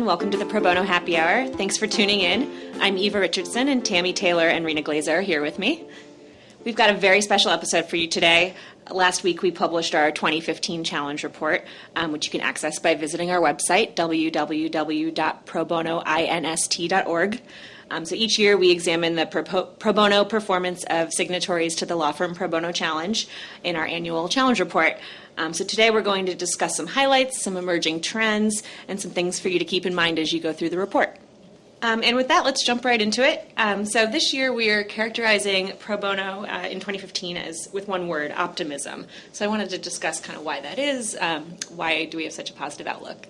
Welcome to the Pro Bono Happy Hour. Thanks for tuning in. I'm Eva Richardson, and Tammy Taylor and Rena Glazer are here with me. We've got a very special episode for you today. Last week we published our 2015 Challenge Report, which you can access by visiting our website, www.probonoinst.org. So each year we examine the pro bono performance of signatories to the Law Firm Pro Bono Challenge in our annual Challenge Report. So today we're going to discuss some highlights, some emerging trends, and some things for you to keep in mind as you go through the report. And with that, let's jump right into it. So this year we are characterizing pro bono in 2015 as, with one word, optimism. So I wanted to discuss kind of why that is. Why do we have such a positive outlook?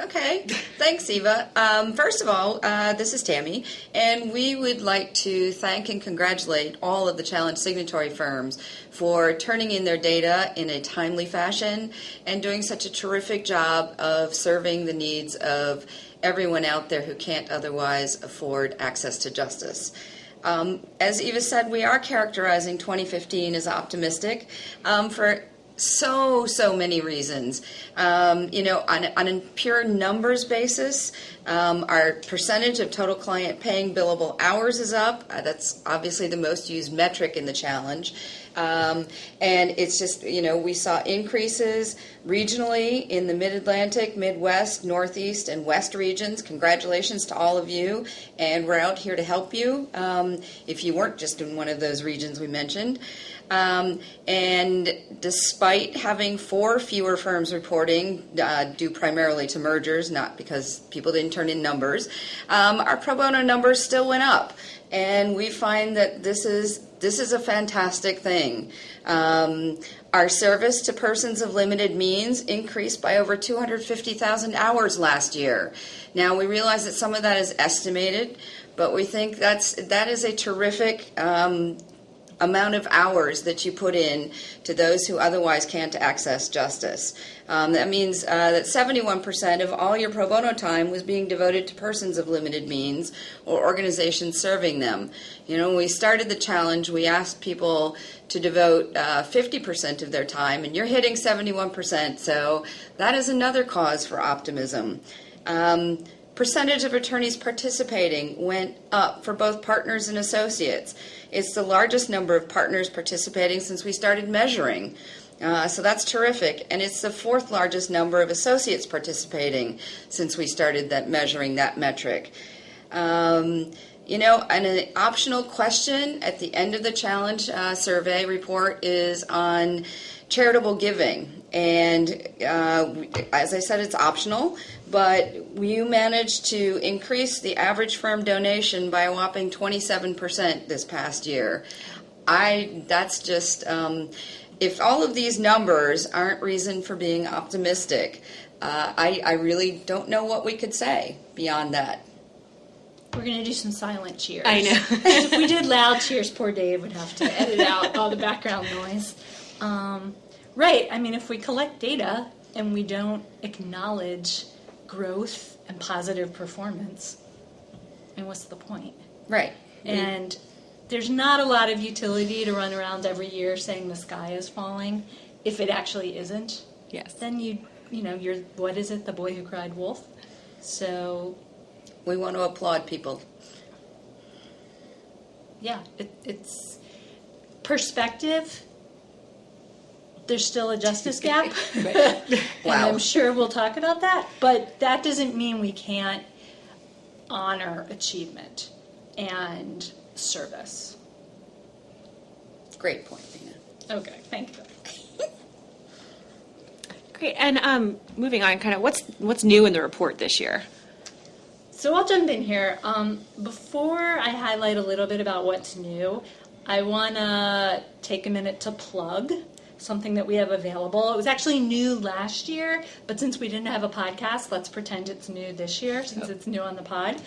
Okay, thanks, Eva. First of all, this is Tammy, and we would like to thank and congratulate all of the Challenge signatory firms for turning in their data in a timely fashion and doing such a terrific job of serving the needs of everyone out there who can't otherwise afford access to justice. As Eva said, we are characterizing 2015 as optimistic for so many reasons. On a pure numbers basis, our percentage of total client paying billable hours is up. That's obviously the most used metric in the challenge. And it's just, we saw increases regionally in the Mid-Atlantic, Midwest, Northeast, and West regions. Congratulations to all of you. And we're out here to help you if you weren't just in one of those regions we mentioned. And despite having 4 fewer firms reporting, due primarily to mergers, not because people didn't turn in numbers, our pro bono numbers still went up. And we find that this is a fantastic thing. Our service to persons of limited means increased by over 250,000 hours last year. Now, we realize that some of that is estimated, but we think that is a terrific amount of hours that you put in to those who otherwise can't access justice. That means that 71% of all your pro bono time was being devoted to persons of limited means or organizations serving them. When we started the challenge, we asked people to devote 50% of their time, and you're hitting 71%, so that is another cause for optimism. Percentage of attorneys participating went up for both partners and associates. It's the largest number of partners participating since we started measuring. So that's terrific. And it's the 4th largest number of associates participating since we started measuring that metric. And an optional question at the end of the challenge survey report is on charitable giving. And as I said, it's optional, but you managed to increase the average firm donation by a whopping 27% this past year. That's just, if all of these numbers aren't reason for being optimistic, I really don't know what we could say beyond that. We're going to do some silent cheers. I know. If we did loud cheers, poor Dave would have to edit out all the background noise. Right. I mean, if we collect data and we don't acknowledge growth and positive performance, and what's the point? Right. And there's not a lot of utility to run around every year saying the sky is falling. If it actually isn't, yes, then you're, what is it, the boy who cried wolf? So we want to applaud people. Yeah, it's perspective. There's still a justice gap. Wow. And I'm sure we'll talk about that. But that doesn't mean we can't honor achievement and service. Great point, Dina. Okay, thank you. Great. And moving on, kind of what's new in the report this year? So I'll jump in here. Before I highlight a little bit about what's new, I want to take a minute to plug something that we have available. It was actually new last year, but since we didn't have a podcast, let's pretend it's new this year since it's new on the pod.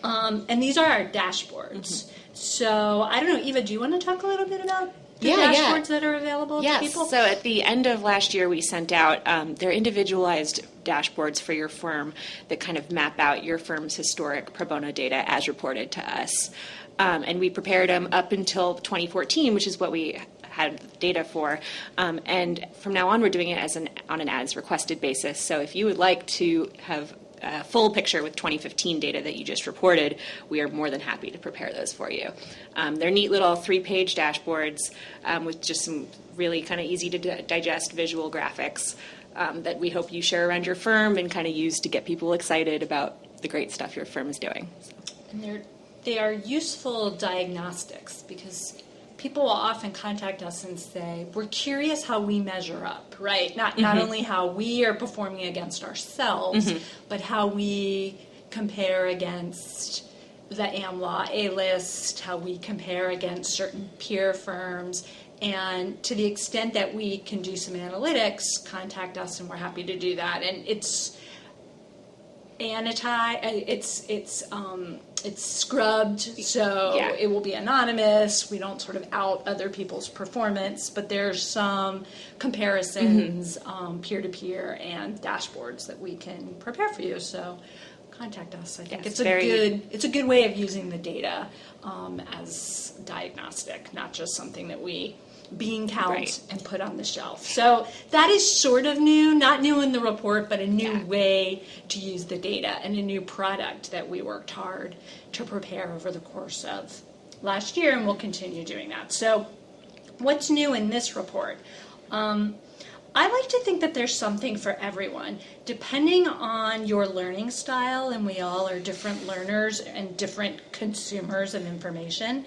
And these are our dashboards. Mm-hmm. So I don't know, Eva, do you want to talk a little bit about the dashboards that are available to people? Yes, so at the end of last year, we sent out their individualized dashboards for your firm that kind of map out your firm's historic pro bono data as reported to us. And we prepared them up until 2014, which is what we had data for. And from now on, we're doing it on an as requested basis. So if you would like to have full picture with 2015 data that you just reported, we are more than happy to prepare those for you. They're neat little 3-page dashboards with just some really kind of easy to digest visual graphics that we hope you share around your firm and kind of use to get people excited about the great stuff your firm is doing. And they are useful diagnostics because people will often contact us and say, we're curious how we measure up, right? Not only how we are performing against ourselves, but how we compare against the AmLaw A-list, how we compare against certain peer firms. And to the extent that we can do some analytics, contact us and we're happy to do that. And it's it's scrubbed, so it will be anonymous. We don't sort of out other people's performance, but there's some comparisons, peer-to-peer and dashboards that we can prepare for you. So contact us. I think it's a good way of using the data as diagnostic, not just something that we bean count and put on the shelf. So that is sort of new, not new in the report, but a new way to use the data and a new product that we worked hard to prepare over the course of last year, and we'll continue doing that. So what's new in this report? I like to think that there's something for everyone, depending on your learning style, and we all are different learners and different consumers of information,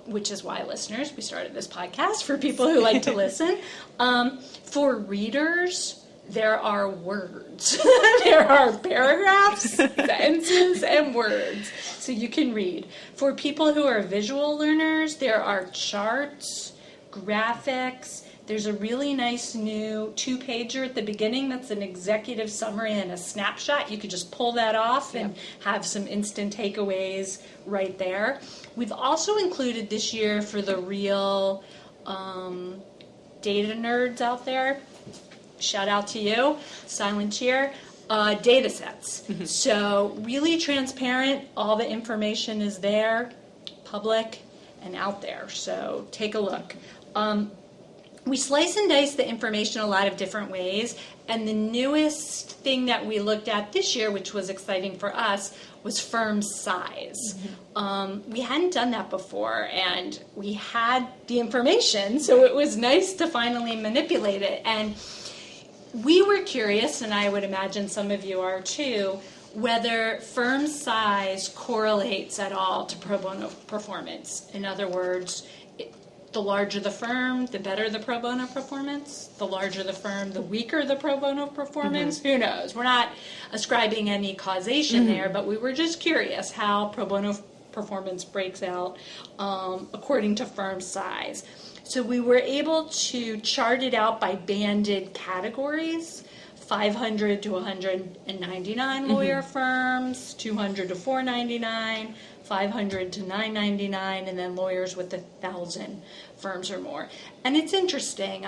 which is why, listeners, we started this podcast for people who like to listen. For readers, there are words. There are paragraphs, sentences, and words, so you can read. For people who are visual learners, there are charts, graphics. There's a really nice new 2-pager at the beginning that's an executive summary and a snapshot. You could just pull that off and have some instant takeaways right there. We've also included this year for the real data nerds out there, shout out to you, silent cheer, data sets. So really transparent, all the information is there, public and out there, so take a look. We slice and dice the information a lot of different ways, and the newest thing that we looked at this year, which was exciting for us, was firm size. We hadn't done that before, and we had the information, so it was nice to finally manipulate it. And we were curious, and I would imagine some of you are too, whether firm size correlates at all to pro bono performance. In other words, the larger the firm, the better the pro bono performance. The larger the firm, the weaker the pro bono performance. Who knows? We're not ascribing any causation there, but we were just curious how pro bono performance breaks out according to firm size. So we were able to chart it out by banded categories: 500 to 199 lawyer firms, 200 to 499, 500 to 999, and then lawyers with 1,000 firms or more. And it's interesting.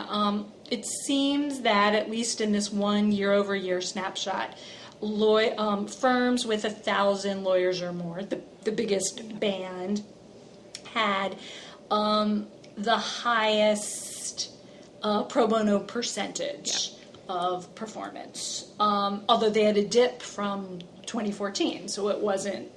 It seems that, at least in this one year-over-year snapshot, firms with 1,000 lawyers or more, the biggest band, had the highest pro bono percentage of performance, although they had a dip from 2014, so it wasn't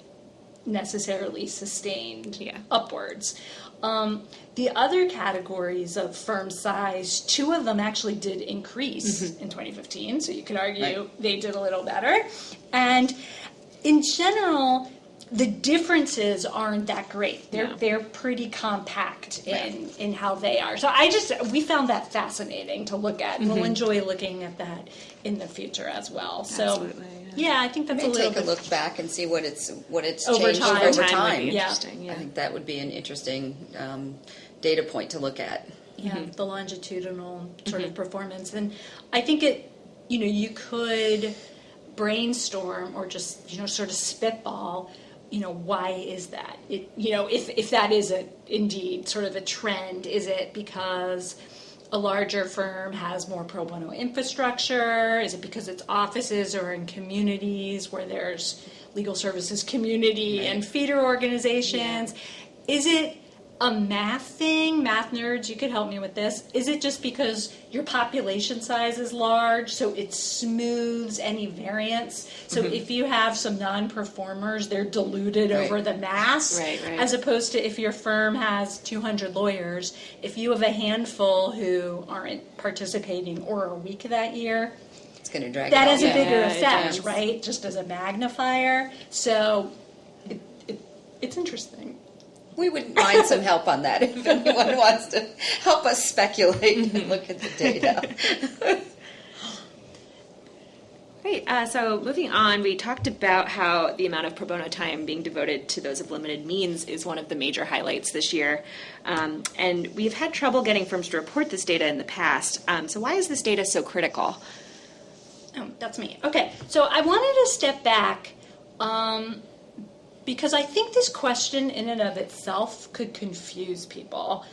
necessarily sustained upwards. The other categories of firm size, 2 of them actually did increase in 2015, so you could argue they did a little better. And in general, the differences aren't that great. They're pretty compact in how they are. So we found that fascinating to look at. We'll enjoy looking at that in the future as well. So absolutely. Yeah, I think that's a little take a look back and see what it's over changed time. over time. Interesting. I think that would be an interesting data point to look at. Yeah, the longitudinal sort of performance. And I think you could brainstorm or just, sort of spitball, why is that? If that is indeed sort of a trend, is it because a larger firm has more pro bono infrastructure? Is it because its offices are in communities where there's legal services community and feeder organizations? Is it a math thing? Math nerds, you could help me with this. Is it just because your population size is large, so it smooths any variance? So if you have some non-performers, they're diluted over the mass, as opposed to if your firm has 200 lawyers, if you have a handful who aren't participating or are weak that year, It's going to drag that it has a out. bigger it effect, does. right? Just as a magnifier. So it's interesting. We wouldn't mind some help on that if anyone wants to help us speculate and look at the data. Great. So moving on, we talked about how the amount of pro bono time being devoted to those of limited means is one of the major highlights this year. And we've had trouble getting firms to report this data in the past. So why is this data so critical? Oh, that's me. Okay, so I wanted to step back because I think this question in and of itself could confuse people.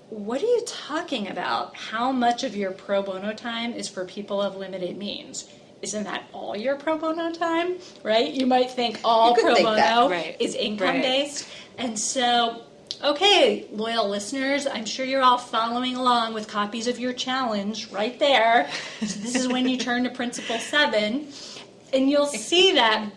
What are you talking about? How much of your pro bono time is for people of limited means? Isn't that all your pro bono time, right? You might think all You could pro think bono that. Right. is income-based. And so, okay, loyal listeners, I'm sure you're all following along with copies of your challenge right there. So this is when you turn to Principle 7, and you'll see that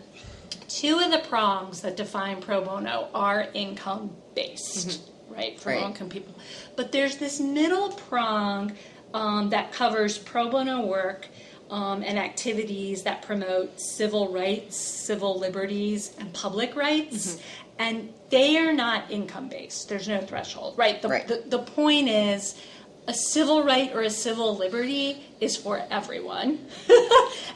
two of the prongs that define pro bono are income-based, right, for Right. low-income people. But there's this middle prong that covers pro bono work and activities that promote civil rights, civil liberties, and public rights. And they are not income-based. There's no threshold, right? The point is, a civil right or a civil liberty is for everyone.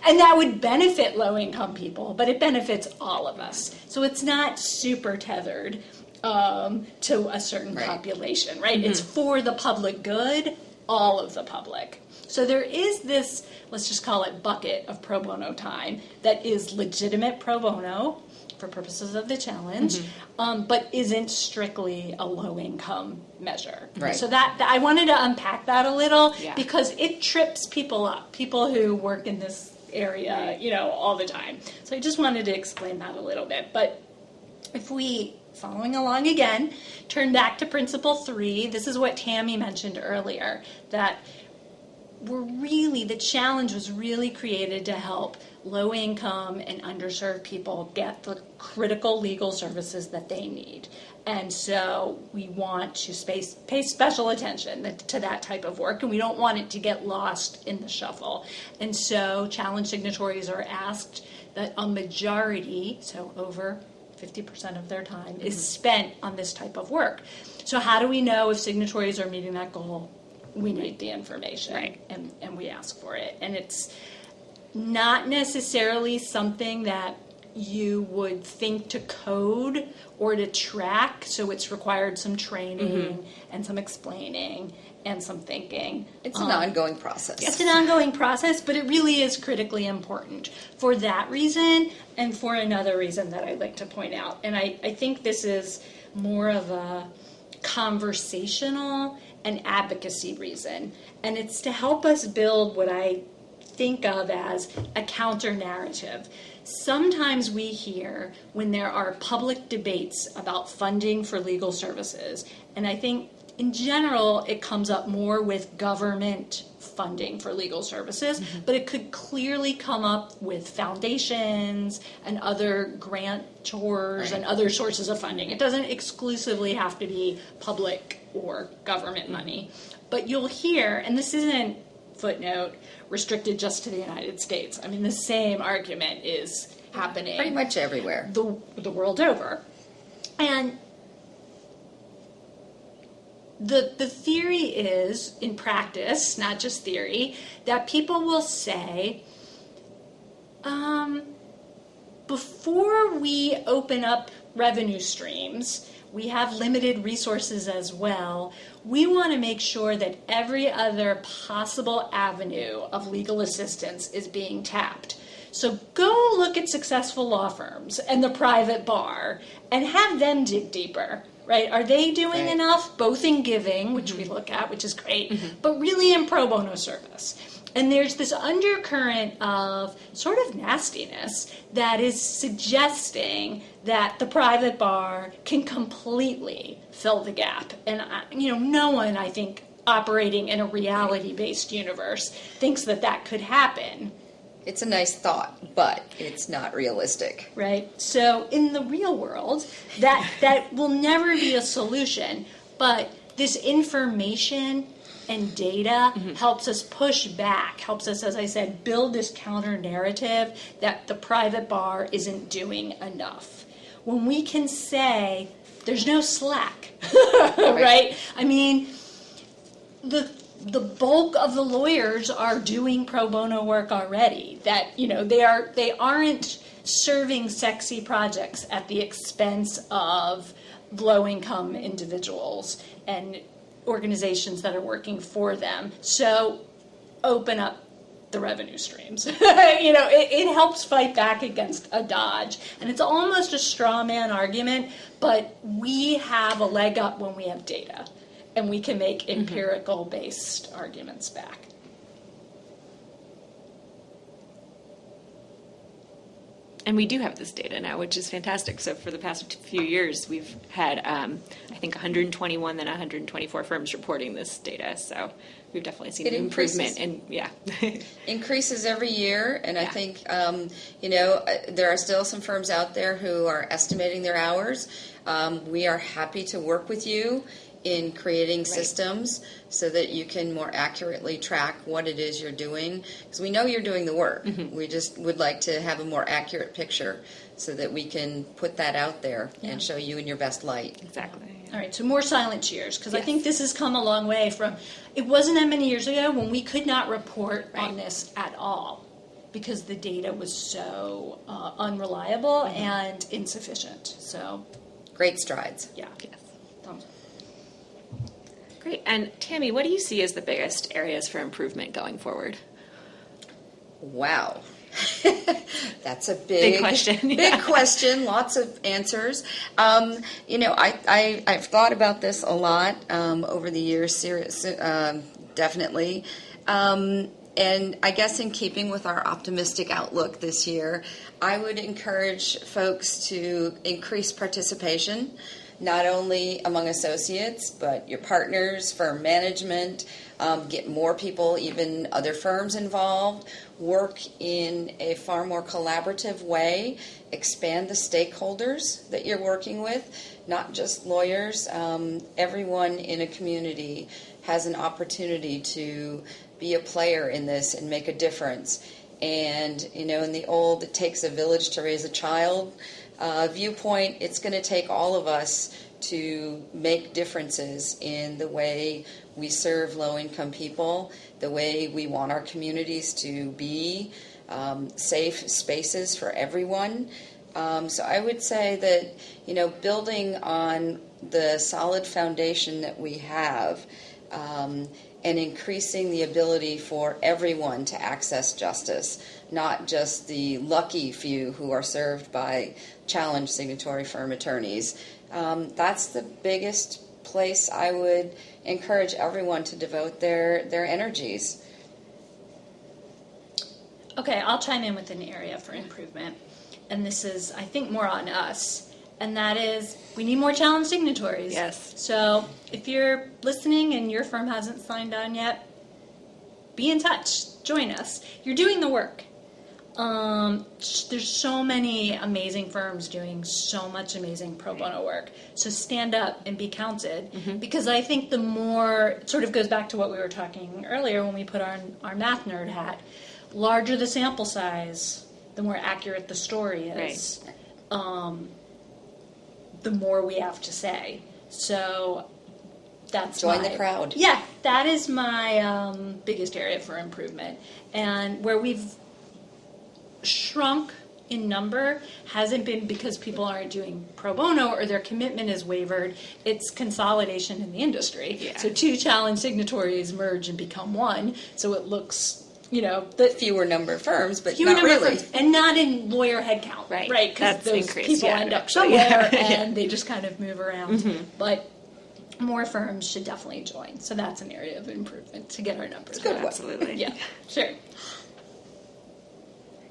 And that would benefit low-income people, but it benefits all of us. So it's not super tethered to a certain population, right? It's for the public good, all of the public. So there is this, let's just call it bucket of pro bono time that is legitimate pro bono for purposes of the challenge, but isn't strictly a low-income measure. Right. So that I wanted to unpack that a little Yeah. because it trips people up, people who work in this area, all the time. So I just wanted to explain that a little bit. But if we, following along again, turn back to Principle 3, this is what Tammy mentioned earlier, that the challenge was really created to help low-income and underserved people get the critical legal services that they need. And so we want to pay special attention to that type of work, and we don't want it to get lost in the shuffle. And so challenge signatories are asked that a majority, so over 50% of their time, is spent on this type of work. So how do we know if signatories are meeting that goal? We need the information, and we ask for it. And it's not necessarily something that you would think to code or to track, so it's required some training and some explaining and some thinking. It's an ongoing process. It's an ongoing process, but it really is critically important for that reason and for another reason that I'd like to point out. And I think this is more of a conversational and advocacy reason. And it's to help us build what I think of as a counter-narrative. Sometimes we hear when there are public debates about funding for legal services, and I think in general it comes up more with government funding for legal services, but it could clearly come up with foundations and other grantors and other sources of funding. It doesn't exclusively have to be public or government money. But you'll hear, and this isn't, footnote, restricted just to the United States. I mean, the same argument is happening Pretty much everywhere. the world over. And the theory is, in practice, not just theory, that people will say, before we open up revenue streams, we have limited resources as well. We want to make sure that every other possible avenue of legal assistance is being tapped. So go look at successful law firms and the private bar and have them dig deeper, right? Are they doing enough, both in giving, which we look at, which is great, but really in pro bono service? And there's this undercurrent of sort of nastiness that is suggesting that the private bar can completely fill the gap. And, no one, I think, operating in a reality-based universe thinks that could happen. It's a nice thought, but it's not realistic. Right? So in the real world, that will never be a solution. But this information and data helps us push back, helps us, as I said, build this counter-narrative that the private bar isn't doing enough. When we can say, there's no slack, right? I mean, the bulk of the lawyers are doing pro bono work already. That, they aren't serving sexy projects at the expense of low-income individuals and organizations that are working for them. So open up the revenue streams. It helps fight back against a dodge. And it's almost a straw man argument, but we have a leg up when we have data. And we can make empirical-based arguments back. And we do have this data now, which is fantastic. So for the past few years, we've had, I think, 121 then 124 firms reporting this data. So we've definitely seen an improvement. And increases every year. And I think, there are still some firms out there who are estimating their hours. We are happy to work with you in creating systems so that you can more accurately track what it is you're doing. Because we know you're doing the work. We just would like to have a more accurate picture so that we can put that out there and show you in your best light. Exactly. All right, so more silent cheers, because I think this has come a long way from, it wasn't that many years ago when we could not report on this at all because the data was so unreliable and insufficient. So, great strides. Yeah. Yes. Thumbs up. Great. And Tammy, what do you see as the biggest areas for improvement going forward? Wow. That's a big question. Big question. Lots of answers. I've thought about this a lot over the years, definitely. And I guess in keeping with our optimistic outlook this year, I would encourage folks to increase participation, not only among associates, but your partners, firm management, get more people, even other firms involved, work in a far more collaborative way, expand the stakeholders that you're working with, not just lawyers. Everyone in a community has an opportunity to be a player in this and make a difference. And, in the old, it takes a village to raise a child viewpoint, it's going to take all of us to make differences in the way we serve low-income people, the way we want our communities to be safe spaces for everyone. So I would say that, building on the solid foundation that we have and increasing the ability for everyone to access justice, not just the lucky few who are served by challenged signatory firm attorneys. That's the biggest place I would encourage everyone to devote their energies. Okay, I'll chime in with an area for improvement. And this is, I think, more on us. And that is, we need more challenge signatories. Yes. So if you're listening and your firm hasn't signed on yet, be in touch. Join us. You're doing the work. There's so many amazing firms doing so much amazing pro bono work. So stand up and be counted. Because I think the more, it sort of goes back to what we were talking earlier when we put on our math nerd hat, larger the sample size, the more accurate the story is. Right. The more we have to say. So that's join the crowd. Yeah, that is my biggest area for improvement. And where we've shrunk in number hasn't been because people aren't doing pro bono or their commitment is wavered. It's consolidation in the industry. Yeah. So two challenge signatories merge and become one. So it looks, the fewer number of firms, but fewer not really. Firms, and not in lawyer headcount, right? Because those increased. people end up somewhere and they just kind of move around. But more firms should definitely join. So that's an area of improvement to get our numbers. Good one. Absolutely. Yeah, sure.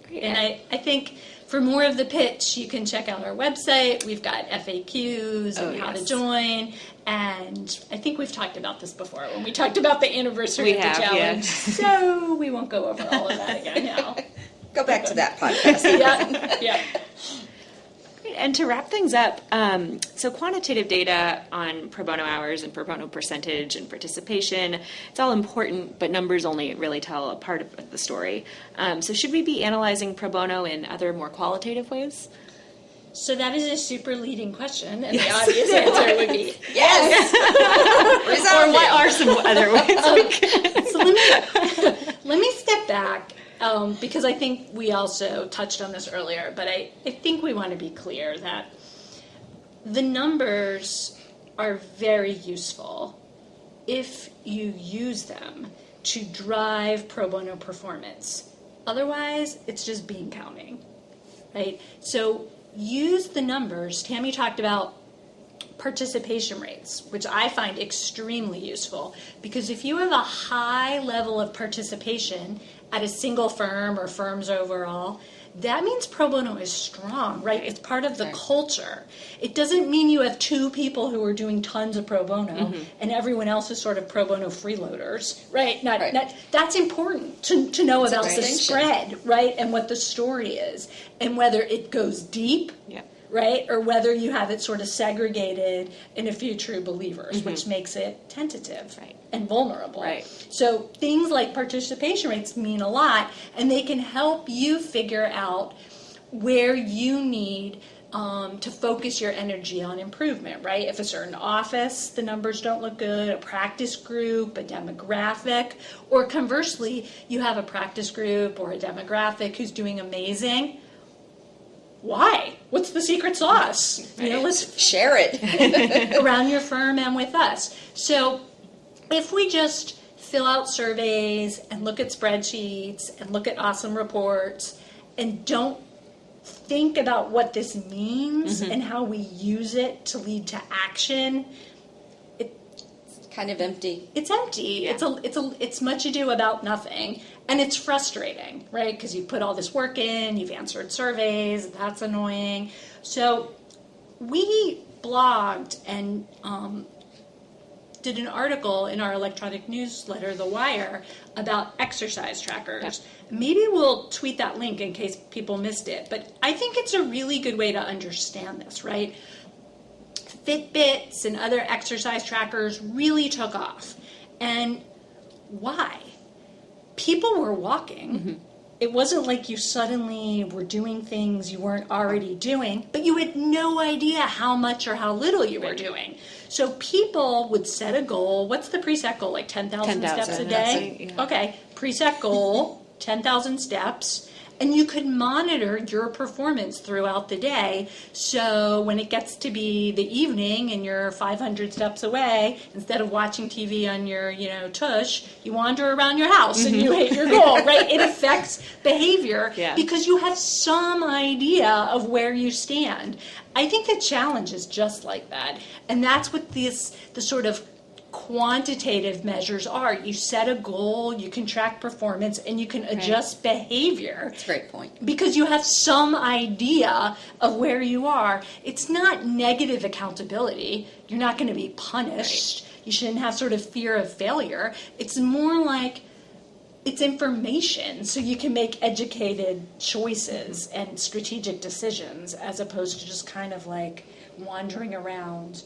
Great. And I think for more of the pitch, you can check out our website. We've got FAQs and how to join. And I think we've talked about this before when we talked about the anniversary of the challenge. Yeah. So we won't go over all of that again now. Go back to that podcast. Yeah. And to wrap things up, so quantitative data on pro bono hours and pro bono percentage and participation, it's all important, but numbers only really tell a part of the story. So should we be analyzing pro bono in other more qualitative ways? So that is a super leading question, and the obvious answer would be Yes. Or what are some other ways? So let me step back. Because I think we also touched on this earlier, but I think we want to be clear that the numbers are very useful if you use them to drive pro bono performance. Otherwise, it's just bean counting, right? So use the numbers. Tammy talked about participation rates, which I find extremely useful, because if you have a high level of participation at a single firm or firms overall, that means pro bono is strong, right? It's part of the culture. It doesn't mean you have two people who are doing tons of pro bono and everyone else is sort of pro bono freeloaders, right? Not, that's important to know about the spread, right? And what the story is and whether it goes deep. Yeah. Right? Or whether you have it sort of segregated in a few true believers, which makes it tentative and vulnerable. Right. So things like participation rates mean a lot, and they can help you figure out where you need to focus your energy on improvement, right? If a certain office, the numbers don't look good, a practice group, a demographic, or conversely, you have a practice group or a demographic who's doing amazing. Why? What's the secret sauce? You know, let's share it around your firm and with us. So if we just fill out surveys and look at spreadsheets and look at awesome reports and don't think about what this means and how we use it to lead to action, kind of empty. It's empty. Yeah. It's much ado about nothing, and it's frustrating, right? Because you put all this work in, you've answered surveys, that's annoying. So we blogged and did an article in our electronic newsletter, The Wire, about exercise trackers. Yeah. Maybe we'll tweet that link in case people missed it, but I think it's a really good way to understand this, right? Fitbits and other exercise trackers really took off. And why? People were walking. It wasn't like you suddenly were doing things you weren't already doing, but you had no idea how much or how little you were doing. So people would set a goal. What's the preset goal? Like 10,000 steps a day? Yeah. Okay, preset goal, 10,000 steps. And you could monitor your performance throughout the day. So when it gets to be the evening and you're 500 steps away, instead of watching TV on your, tush, you wander around your house and you hit your goal, right? It affects behavior because you have some idea of where you stand. I think the challenge is just like that. And that's what the sort of quantitative measures are. You set a goal, you can track performance, and you can adjust behavior. That's a great point. Because you have some idea of where you are. It's not negative accountability. You're not going to be punished. You shouldn't have sort of fear of failure. It's more like it's information, so you can make educated choices and strategic decisions as opposed to just kind of like wandering around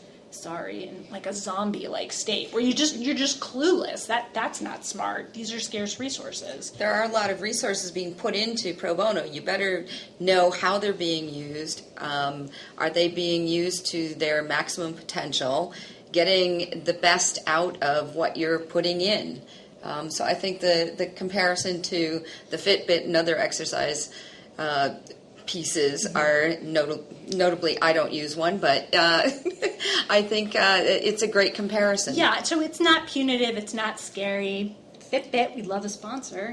in like a zombie-like state where you're just clueless. That's not smart. These are scarce resources. There are a lot of resources being put into pro bono. You better know how they're being used. Are they being used to their maximum potential? Getting the best out of what you're putting in. So I think the comparison to the Fitbit and other exercise pieces are notably, I don't use one, but I think it's a great comparison. Yeah, so it's not punitive, it's not scary. Fitbit, we'd love a sponsor.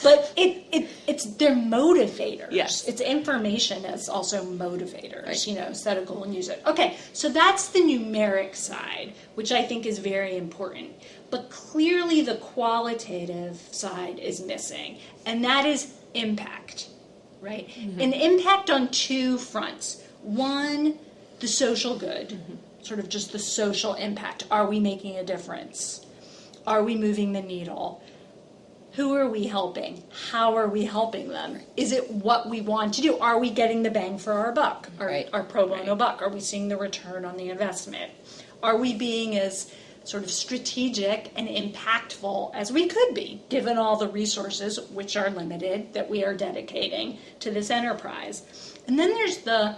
But it's their motivators. Yes. It's information as also motivators, right. Set a goal and use it. Okay, so that's the numeric side, which I think is very important. But clearly the qualitative side is missing, and that is impact, right? Mm-hmm. An impact on two fronts. One, the social good, sort of just the social impact. Are we making a difference? Are we moving the needle? Who are we helping? How are we helping them? Is it what we want to do? Are we getting the bang for our buck, our pro bono buck? Are we seeing the return on the investment? Are we being as sort of strategic and impactful as we could be, given all the resources, which are limited, that we are dedicating to this enterprise? And then there's the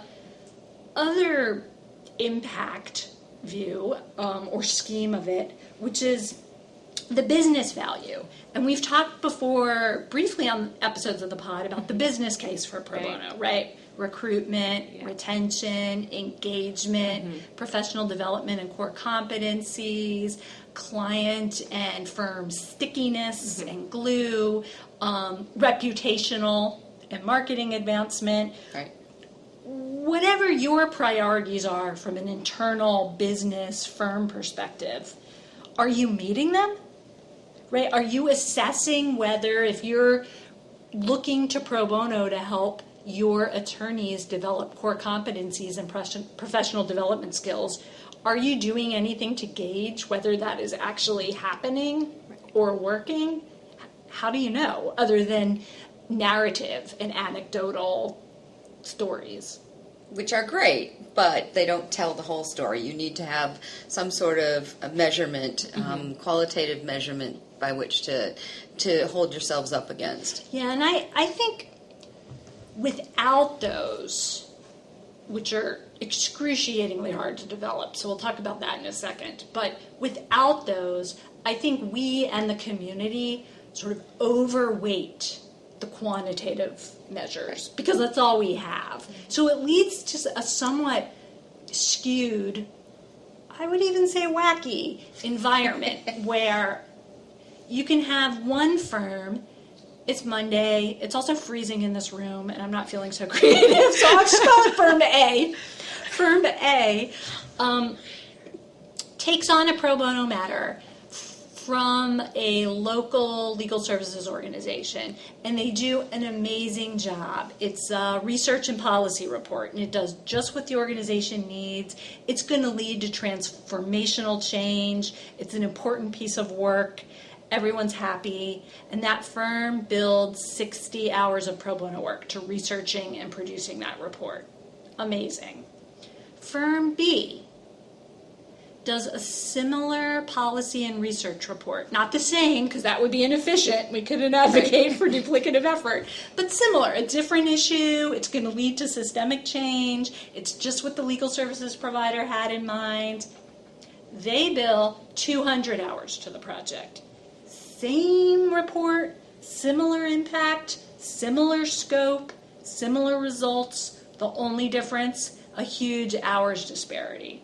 other impact view or scheme of it, which is the business value. And we've talked before briefly on episodes of the pod about the business case for pro bono, right? Recruitment, retention, engagement, professional development and core competencies, client and firm stickiness and glue, reputational and marketing advancement. Right. Whatever your priorities are from an internal business firm perspective, are you meeting them? Right? Are you assessing whether, if you're looking to pro bono to help your attorneys develop core competencies and professional development skills, are you doing anything to gauge whether that is actually happening or working? How do you know, other than narrative and anecdotal stories? Which are great, but they don't tell the whole story. You need to have some sort of a measurement, qualitative measurement by which to hold yourselves up against. Yeah, and I think without those, which are excruciatingly hard to develop, so we'll talk about that in a second, but without those, I think we and the community sort of overweight the quantitative measures because that's all we have. So it leads to a somewhat skewed, I would even say wacky environment where you can have one firm, it's Monday, it's also freezing in this room and I'm not feeling so creative, so I'll just call it Firm A. Firm A takes on a pro bono matter from a local legal services organization, and they do an amazing job. It's a research and policy report, and it does just what the organization needs. It's going to lead to transformational change. It's an important piece of work. Everyone's happy, and that firm builds 60 hours of pro bono work to researching and producing that report. Amazing. Firm B does a similar policy and research report. Not the same, because that would be inefficient. We couldn't advocate for duplicative effort. But similar, a different issue. It's going to lead to systemic change. It's just what the legal services provider had in mind. They bill 200 hours to the project. Same report, similar impact, similar scope, similar results. The only difference, a huge hours disparity.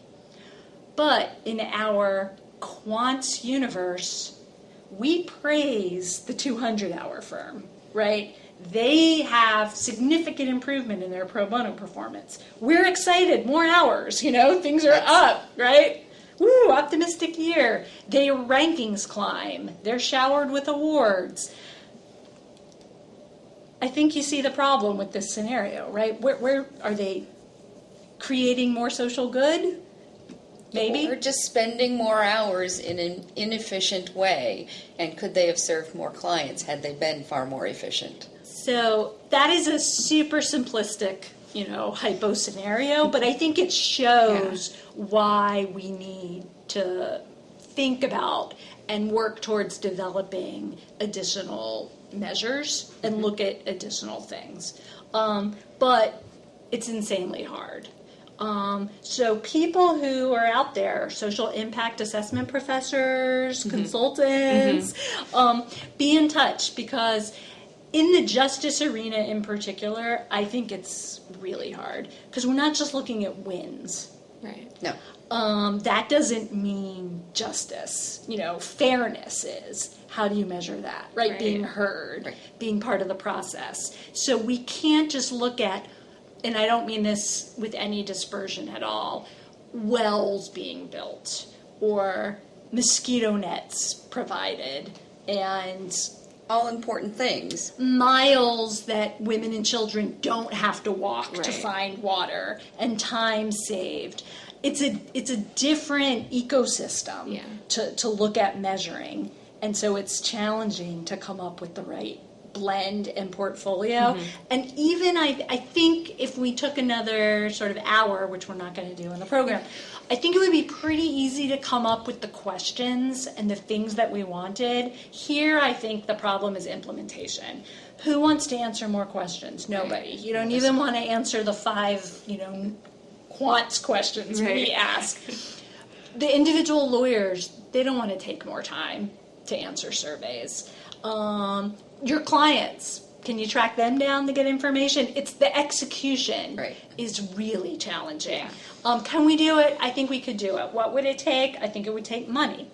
But in our quants universe, we praise the 200-hour firm, right? They have significant improvement in their pro bono performance. We're excited, more hours, things are up, right? Woo, optimistic year. Their rankings climb. They're showered with awards. I think you see the problem with this scenario, right? Where are they creating more social good? Maybe. Or just spending more hours in an inefficient way. And could they have served more clients had they been far more efficient? So that is a super simplistic, hypo scenario, but I think it shows why we need to think about and work towards developing additional measures and look at additional things. But it's insanely hard. So people who are out there, social impact assessment professors, consultants, be in touch, because in the justice arena in particular, I think it's really hard because we're not just looking at wins. Right. No. That doesn't mean justice. Fairness is. How do you measure that, right? Being heard, being part of the process. So we can't just look at, and I don't mean this with any dispersion at all, wells being built or mosquito nets provided and all important things. Miles that women and children don't have to walk to find water and time saved. It's a different ecosystem to look at measuring. And so it's challenging to come up with the right blend and portfolio. And even I think if we took another sort of hour, which we're not going to do in the program, I think it would be pretty easy to come up with the questions and the things that we wanted. Here, I think the problem is implementation. Who wants to answer more questions? Nobody. You don't even want to answer the 5, quants questions we ask. The individual lawyers, they don't want to take more time to answer surveys. Your clients, can you track them down to get information? It's the execution is really challenging. Can we do it? I think we could do it. What would it take? I think it would take money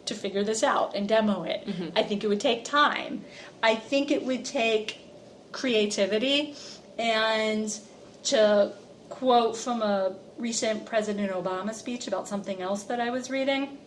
to figure this out and demo it. I think it would take time. I think it would take creativity. And to quote from a recent President Obama speech about something else that I was reading,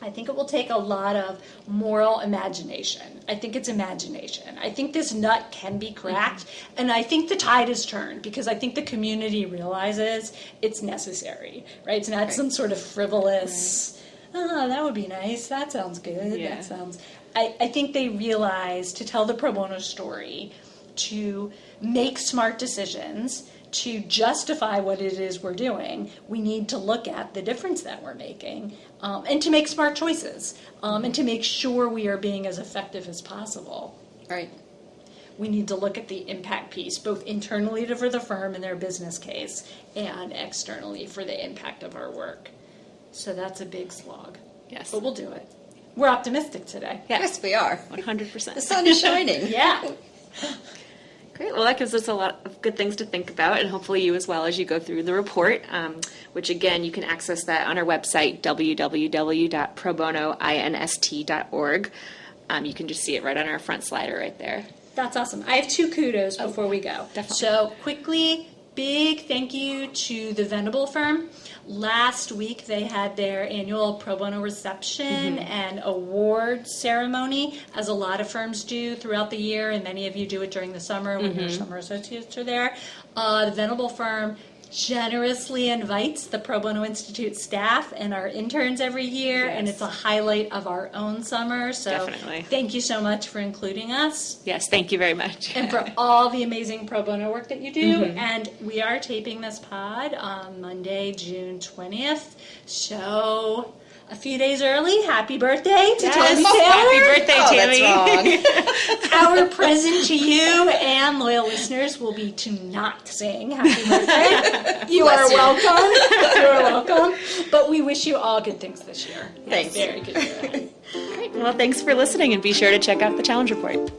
I think it will take a lot of moral imagination. I think it's imagination. I think this nut can be cracked, and I think the tide has turned because I think the community realizes it's necessary, right? It's not some sort of frivolous, that would be nice, that sounds good, that sounds... I think they realize to tell the pro bono story, to make smart decisions, to justify what it is we're doing, we need to look at the difference that we're making and to make smart choices and to make sure we are being as effective as possible. Right. We need to look at the impact piece, both internally for the firm and their business case and externally for the impact of our work. So that's a big slog. Yes. But we'll do it. We're optimistic today. Yes, we are. 100%. The sun is shining. Yeah. Great. Well, that gives us a lot of good things to think about, and hopefully you as well as you go through the report, which, again, you can access that on our website, www.probonoinst.org. You can just see it right on our front slider right there. That's awesome. I have 2 kudos before we go. Definitely. So quickly, big thank you to the Venable firm. Last week they had their annual pro bono reception and award ceremony, as a lot of firms do throughout the year, and many of you do it during the summer when your summer associates are there. The Venable firm generously invites the Pro Bono Institute staff and our interns every year, and it's a highlight of our own summer. So Definitely. Thank you so much for including us. Yes, thank you very much. And for all the amazing pro bono work that you do. And we are taping this pod on Monday, June 20th. So a few days early, happy birthday to Tammy Taylor. Happy birthday, Tammy. That's wrong. Our present to you and loyal listeners will be to not sing happy birthday. You are welcome. You are welcome. But we wish you all good things this year. Thanks. Very good year. Great. Well, thanks for listening, and be sure to check out the Challenge Report.